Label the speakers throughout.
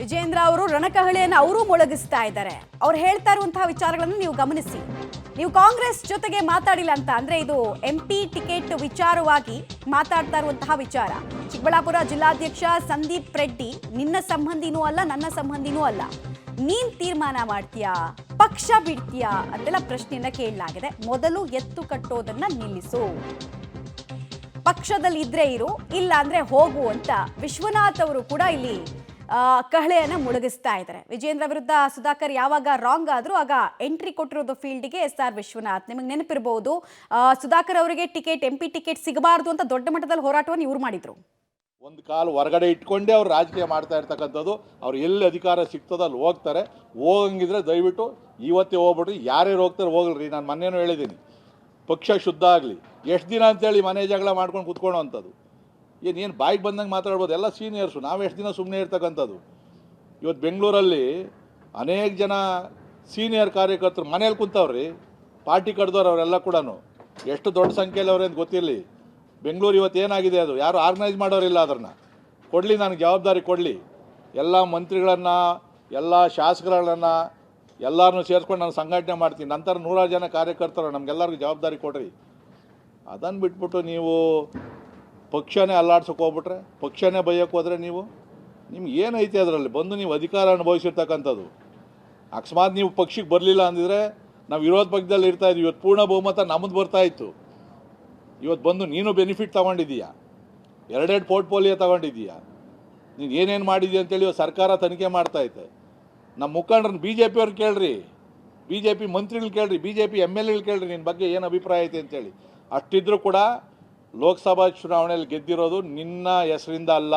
Speaker 1: ವಿಜೇಂದ್ರ ಅವರು ರಣಕಹಳೆಯನ್ನು ಅವರು ಮೊಳಗಿಸ್ತಾ ಇದ್ದಾರೆ. ಅವ್ರು ಹೇಳ್ತಾ ಇರುವಂತಹ ವಿಚಾರಗಳನ್ನು ನೀವು ಗಮನಿಸಿ. ನೀವು ಕಾಂಗ್ರೆಸ್ ಜೊತೆಗೆ ಮಾತಾಡಿಲ್ಲ ಅಂತ ಅಂದ್ರೆ ಇದು ಎಂಪಿ ಟಿಕೆಟ್ ವಿಚಾರವಾಗಿ ಮಾತಾಡ್ತಾ ಇರುವಂತಹ ವಿಚಾರ. ಚಿಕ್ಕಬಳ್ಳಾಪುರ ಜಿಲ್ಲಾಧ್ಯಕ್ಷ ಸಂದೀಪ್ ರೆಡ್ಡಿ ನಿನ್ನ ಸಂಬಂಧಿನೂ ಅಲ್ಲ, ನನ್ನ ಸಂಬಂಧಿನೂ ಅಲ್ಲ. ನೀನ್ ತೀರ್ಮಾನ ಮಾಡ್ತೀಯಾ, ಪಕ್ಷ ಬಿಡ್ತೀಯಾ ಅಂತೆಲ್ಲ ಪ್ರಶ್ನೆಯನ್ನ ಕೇಳಲಾಗಿದೆ. ಮೊದಲು ಎತ್ತು ಕಟ್ಟೋದನ್ನ ನಿಲ್ಲಿಸು, ಪಕ್ಷದಲ್ಲಿ ಇದ್ರೆ ಇರು, ಇಲ್ಲ ಅಂದ್ರೆ ಹೋಗು ಅಂತ ವಿಶ್ವನಾಥ್ ಅವರು ಕೂಡ ಇಲ್ಲಿ ಕಹಳೆಯನ್ನ ಮುಳುಗಿಸ್ತಾ ಇದ್ದಾರೆ. ವಿಜೇಂದ್ರ ವಿರುದ್ಧ ಸುಧಾಕರ್ ಯಾವಾಗ ರಾಂಗ್ ಆದ್ರೂ ಆಗ ಎಂಟ್ರಿ ಕೊಟ್ಟಿರೋದು ಫೀಲ್ಡ್ಗೆ SR ವಿಶ್ವನಾಥ್. ನಿಮಗೆ ನೆನಪಿರಬಹುದು, ಸುಧಾಕರ್ ಅವರಿಗೆ ಟಿಕೆಟ್ ಎಂಪಿ ಟಿಕೆಟ್ ಸಿಗಬಾರ್ದು ಅಂತ ದೊಡ್ಡ ಮಟ್ಟದಲ್ಲಿ ಹೋರಾಟವನ್ನು ಇವ್ರು ಮಾಡಿದ್ರು.
Speaker 2: ಒಂದು ಕಾಲು ಹೊರಗಡೆ ಇಟ್ಕೊಂಡೇ ಅವ್ರು ರಾಜಕೀಯ ಮಾಡ್ತಾ ಇರ್ತಕ್ಕಂಥದ್ದು. ಅವ್ರು ಎಲ್ಲಿ ಅಧಿಕಾರ ಸಿಗ್ತದೋ ಅಲ್ಲಿ ಹೋಗ್ತಾರೆ. ಹೋಗಂಗಿದ್ರೆ ದಯವಿಟ್ಟು ಇವತ್ತೇ ಹೋಗ್ಬಿಡ್ರಿ. ಯಾರ್ಯಾರು ಹೋಗ್ತಾರೆ ಹೋಗ್ರಿ. ನಾನು ಮೊನ್ನೆನೂ ಹೇಳಿದ್ದೀನಿ, ಪಕ್ಷ ಶುದ್ಧ ಆಗಲಿ. ಎಷ್ಟು ದಿನ ಅಂತೇಳಿ ಮನೆ ಜಗಳ ಮಾಡ್ಕೊಂಡು ಕೂತ್ಕೊಳ್ಳೋ ಅಂಥದ್ದು ಏನು ಬಾಯಿಗೆ ಬಂದಂಗೆ ಮಾತಾಡ್ಬೋದು. ಎಲ್ಲ ಸೀನಿಯರ್ಸು, ನಾವು ಎಷ್ಟು ದಿನ ಸುಮ್ಮನೆ ಇರ್ತಕ್ಕಂಥದ್ದು. ಇವತ್ತು ಬೆಂಗಳೂರಲ್ಲಿ ಅನೇಕ ಜನ ಸೀನಿಯರ್ ಕಾರ್ಯಕರ್ತರು ಮನೇಲಿ ಕುಂತವ್ರಿ, ಪಾರ್ಟಿ ಕಡ್ದವ್ರು ಅವರೆಲ್ಲ ಕೂಡ. ಎಷ್ಟು ದೊಡ್ಡ ಸಂಖ್ಯೆಯಲ್ಲಿ ಅವ್ರೇನು ಗೊತ್ತಿರಲಿ. ಬೆಂಗಳೂರು ಇವತ್ತು ಏನಾಗಿದೆ, ಅದು ಯಾರು ಆರ್ಗನೈಸ್ ಮಾಡೋರಿಲ್ಲ. ಅದನ್ನು ಕೊಡಲಿ, ನನಗೆ ಜವಾಬ್ದಾರಿ ಕೊಡಲಿ. ಎಲ್ಲ ಮಂತ್ರಿಗಳನ್ನು, ಎಲ್ಲ ಶಾಸಕರುಗಳನ್ನು ಎಲ್ಲರನ್ನೂ ಸೇರಿಸ್ಕೊಂಡು ನಾನು ಸಂಘಟನೆ ಮಾಡ್ತೀನಿ. ನಂತರ 100 ಜನ ಕಾರ್ಯಕರ್ತರು, ನಮಗೆಲ್ಲರಿಗೂ ಜವಾಬ್ದಾರಿ ಕೊಡ್ರಿ. ಅದನ್ನು ಬಿಟ್ಬಿಟ್ಟು ನೀವು ಪಕ್ಷನೇ ಅಲ್ಲಾಡ್ಸೋಕೆ ಹೋಗ್ಬಿಟ್ರೆ, ಪಕ್ಷನೇ ಬೈಯೋಕ್ಕೆ ಹೋದರೆ ನಿಮ್ಗೆ ಏನೈತೆ ಅದರಲ್ಲಿ ಬಂದು ನೀವು ಅಧಿಕಾರ ಅನುಭವಿಸಿರ್ತಕ್ಕಂಥದ್ದು. ಅಕಸ್ಮಾತ್ ನೀವು ಪಕ್ಷಕ್ಕೆ ಬರಲಿಲ್ಲ ಅಂದಿದ್ರೆ ನಾವು ವಿರೋಧ ಪಕ್ಷದಲ್ಲಿ ಇರ್ತಾಯಿದ್ವಿ. ಇವತ್ತು ಪೂರ್ಣ ಬಹುಮತ ನಮ್ಮದು ಬರ್ತಾಯಿತ್ತು. ಇವತ್ತು ಬಂದು ನೀನು ಬೆನಿಫಿಟ್ ತೊಗೊಂಡಿದ್ದೀಯಾ, 2 ಪೋರ್ಟ್ಫೋಲಿಯೋ ತೊಗೊಂಡಿದ್ದೀಯಾ. ನೀನು ಏನೇನು ಮಾಡಿದ್ದೀಯ ಅಂತೇಳಿ ಸರ್ಕಾರ ತನಿಖೆ ಮಾಡ್ತಾಯಿದೆ. ನಮ್ಮ ಮುಖಂಡರನ್ನ BJP ಅವ್ರು ಕೇಳ್ರಿ, BJP ಮಂತ್ರಿಗಳು ಕೇಳ್ರಿ, BJP MLA ಕೇಳ್ರಿ, ನಿನ್ನ ಬಗ್ಗೆ ಏನು ಅಭಿಪ್ರಾಯ ಐತೆ ಅಂತೇಳಿ. ಅಷ್ಟಿದ್ರೂ ಕೂಡ ಲೋಕಸಭಾ ಚುನಾವಣೆಯಲ್ಲಿ ಗೆದ್ದಿರೋದು ನಿನ್ನ ಹೆಸರಿಂದ ಅಲ್ಲ.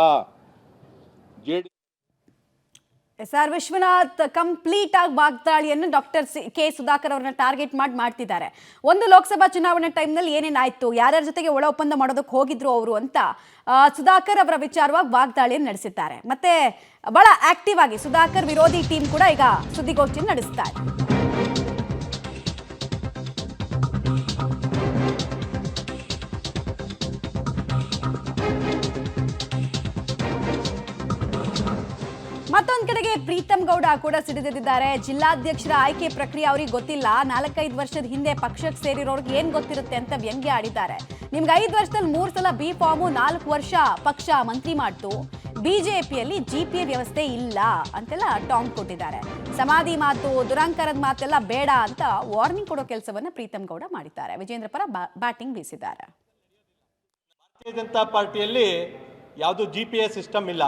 Speaker 1: SR ವಿಶ್ವನಾಥ್ ಕಂಪ್ಲೀಟ್ ಆಗಿ ವಾಗ್ದಾಳಿಯನ್ನು ಡಾಕ್ಟರ್ ಕೆ ಸುಧಾಕರ್ ಅವರನ್ನ ಟಾರ್ಗೆಟ್ ಮಾಡ್ತಿದ್ದಾರೆ. ಒಂದು ಲೋಕಸಭಾ ಚುನಾವಣೆ ಟೈಮ್ನಲ್ಲಿ ಏನೇನಾಯ್ತು, ಯಾರ್ಯಾರ ಜೊತೆಗೆ ಒಳ ಒಪ್ಪಂದ ಮಾಡೋದಕ್ಕೆ ಹೋಗಿದ್ರು ಅವರು ಅಂತ ಸುಧಾಕರ್ ಅವರ ವಿಚಾರವಾಗಿ ವಾಗ್ದಾಳಿಯನ್ನು ನಡೆಸಿದ್ದಾರೆ. ಮತ್ತೆ ಬಹಳ ಆಕ್ಟಿವ್ ಆಗಿ ಸುಧಾಕರ್ ವಿರೋಧಿ ಟೀಮ್ ಕೂಡ ಈಗ ಸುದ್ದಿಗೋಷ್ಠಿಯನ್ನು ನಡೆಸ್ತಾ ಇದೆ. ಮತ್ತೊಂದು ಕಡೆಗೆ ಪ್ರೀತಮ್ ಗೌಡ ಕೂಡ ಸಿಡಿದಿದ್ದಾರೆ. ಜಿಲ್ಲಾಧ್ಯಕ್ಷರ ಆಯ್ಕೆ ಪ್ರಕ್ರಿಯೆ ಅವ್ರಿಗೆ ಗೊತ್ತಿಲ್ಲ, 4-5 ವರ್ಷದ ಹಿಂದೆ ಪಕ್ಷಕ್ಕೆ ಸೇರಿರೋರ್ಗೆ ಏನ್ ಗೊತ್ತಿರುತ್ತೆ ಅಂತ ವ್ಯಂಗ್ಯ ಆಡಿದ್ದಾರೆ. ನಿಮ್ಗೆ 5 ವರ್ಷದಲ್ಲಿ 3 ಸಲ ಬಿ ಫಾರ್ಮು, 4 ವರ್ಷ ಪಕ್ಷ ಮಂತ್ರಿ ಮಾಡ್ತು, ಬಿಜೆಪಿಯಲ್ಲಿ GPA ವ್ಯವಸ್ಥೆ ಇಲ್ಲ ಅಂತೆಲ್ಲ ಟಾಂಗ್ ಕೊಟ್ಟಿದ್ದಾರೆ. ಸಮಾಧಿ ಮಾತು, ದುರಂಕಾರದ ಮಾತೆಲ್ಲ ಬೇಡ ಅಂತ ವಾರ್ನಿಂಗ್ ಕೊಡೋ ಕೆಲಸವನ್ನ ಪ್ರೀತಮ್ ಗೌಡ ಮಾಡಿದ್ದಾರೆ. ವಿಜೇಂದ್ರ ಪರ ಬ್ಯಾಟಿಂಗ್ ಬೀಸಿದ್ದಾರೆ.
Speaker 3: ಭಾರತೀಯ ಜನತಾ ಪಾರ್ಟಿಯಲ್ಲಿ ಯಾವುದು GPA ಸಿಸ್ಟಮ್ ಇಲ್ಲ.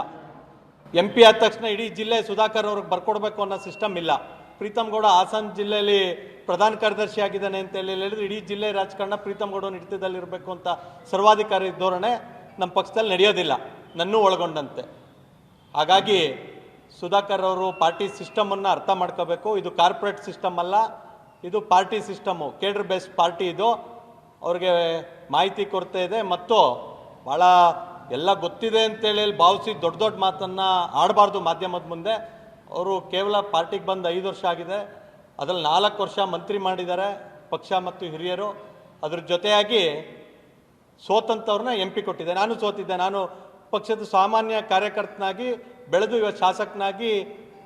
Speaker 3: MP ಆದ ತಕ್ಷಣ ಇಡೀ ಜಿಲ್ಲೆ ಸುಧಾಕರ್ ಅವ್ರಿಗೆ ಬರ್ಕೊಡ್ಬೇಕು ಅನ್ನೋ ಸಿಸ್ಟಮ್ ಇಲ್ಲ. ಪ್ರೀತಮ್ ಗೌಡ ಹಾಸನ ಜಿಲ್ಲೆಯಲ್ಲಿ ಪ್ರಧಾನ ಕಾರ್ಯದರ್ಶಿ ಆಗಿದ್ದಾನೆ ಅಂತ ಹೇಳಿದ್ರೆ ಇಡೀ ಜಿಲ್ಲೆ ರಾಜಕಾರಣ ಪ್ರೀತಮ್ ಗೌಡ ಹಿಡಿತದಲ್ಲಿರಬೇಕು ಅಂತ ಸರ್ವಾಧಿಕಾರಿ ಧೋರಣೆ ನಮ್ಮ ಪಕ್ಷದಲ್ಲಿ ನಡೆಯೋದಿಲ್ಲ, ನನ್ನೂ ಒಳಗೊಂಡಂತೆ. ಹಾಗಾಗಿ ಸುಧಾಕರ್ ಅವರು ಪಾರ್ಟಿ ಸಿಸ್ಟಮನ್ನು ಅರ್ಥ ಮಾಡ್ಕೋಬೇಕು. ಇದು ಕಾರ್ಪೊರೇಟ್ ಸಿಸ್ಟಮ್ ಅಲ್ಲ, ಇದು party system, cadre based party. ಇದು ಅವ್ರಿಗೆ ಮಾಹಿತಿ ಕೊರತೆ ಇದೆ ಮತ್ತು ಭಾಳ ಎಲ್ಲ ಗೊತ್ತಿದೆ ಅಂತೇಳಿ ಭಾವಿಸಿ ದೊಡ್ಡ ದೊಡ್ಡ ಮಾತನ್ನು ಆಡಬಾರ್ದು ಮಾಧ್ಯಮದ ಮುಂದೆ. ಅವರು ಕೇವಲ ಪಾರ್ಟಿಗೆ ಬಂದು 5 ವರ್ಷ ಆಗಿದೆ, ಅದರಲ್ಲಿ 4 ವರ್ಷ ಮಂತ್ರಿ ಮಾಡಿದ್ದಾರೆ ಪಕ್ಷ ಮತ್ತು ಹಿರಿಯರು. ಅದ್ರ ಜೊತೆಯಾಗಿ ಸೋತಂಥವ್ರನ್ನ MP ಕೊಟ್ಟಿದ್ದೆ. ನಾನು ಸೋತಿದ್ದೆ. ನಾನು ಪಕ್ಷದ ಸಾಮಾನ್ಯ ಕಾರ್ಯಕರ್ತನಾಗಿ ಬೆಳೆದು ಇವತ್ತು ಶಾಸಕನಾಗಿ